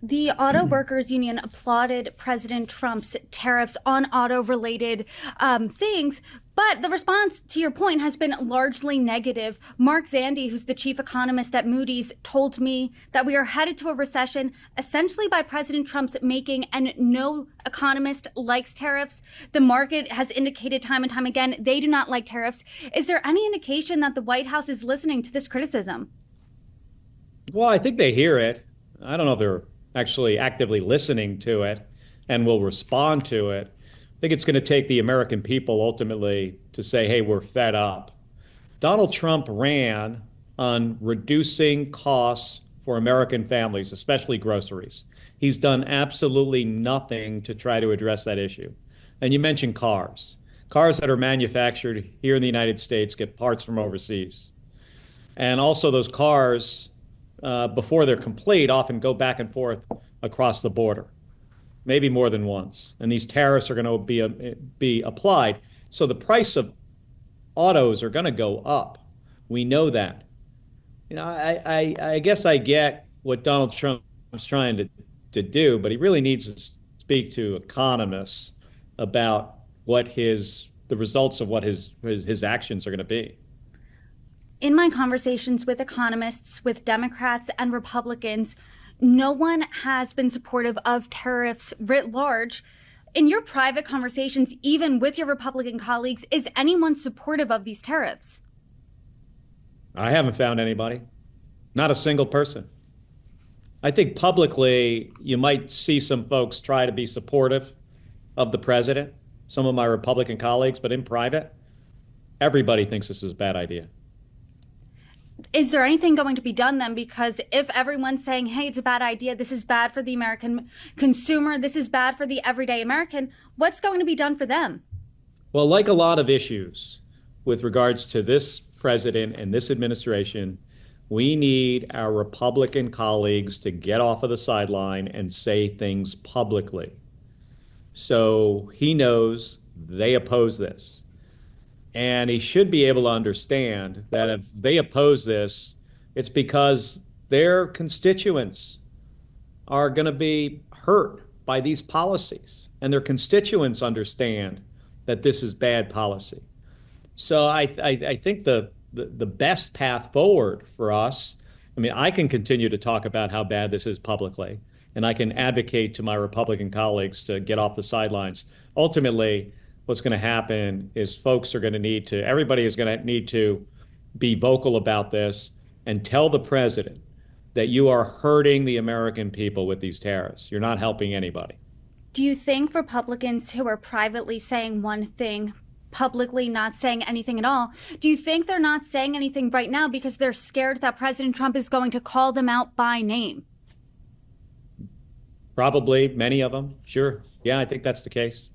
The Auto Workers Union applauded President Trump's tariffs on auto-related things, but the response, to your point, has been largely negative. Mark Zandi, who's the chief economist at Moody's, told me that we are headed to a recession essentially by President Trump's making, and no economist likes tariffs. The market has indicated time and time again they do not like tariffs. Is there any indication that the White House is listening to this criticism? Well, I think they hear it. I don't know if they're actually actively listening to it and will respond to it. I think it's going to take the American people ultimately to say, hey, we're fed up. Donald Trump ran on reducing costs for American families, especially groceries. He's done absolutely nothing to try to address that issue. And you mentioned cars. Cars that are manufactured here in the United States get parts from overseas. And also, those cars, before they're complete, often go back and forth across the border, maybe more than once. And these tariffs are going to be applied. So the price of autos are going to go up. We know that. I guess I get what Donald Trump is trying to do, but he really needs to speak to economists about what the results of what his actions are going to be. In my conversations with economists, with Democrats and Republicans, no one has been supportive of tariffs writ large. In your private conversations, even with your Republican colleagues, is anyone supportive of these tariffs? I haven't found anybody, not a single person. I think publicly, you might see some folks try to be supportive of the president, some of my Republican colleagues, but in private, everybody thinks this is a bad idea. Is there anything going to be done then? Because if everyone's saying, hey, it's a bad idea, this is bad for the American consumer, this is bad for the everyday American, what's going to be done for them? Well, like a lot of issues with regards to this president and this administration, we need our Republican colleagues to get off of the sideline and say things publicly. So he knows they oppose this. And he should be able to understand that if they oppose this, it's because their constituents are going to be hurt by these policies. And their constituents understand that this is bad policy. So I think the best path forward for us, I mean, I can continue to talk about how bad this is publicly, and I can advocate to my Republican colleagues to get off the sidelines. Ultimately, what's going to happen is everybody is going to need to be vocal about this and tell the president that you are hurting the American people with these tariffs. You're not helping anybody. Do you think Republicans who are privately saying one thing, publicly not saying anything at all, do you think they're not saying anything right now because they're scared that President Trump is going to call them out by name? Probably many of them. Sure. Yeah, I think that's the case.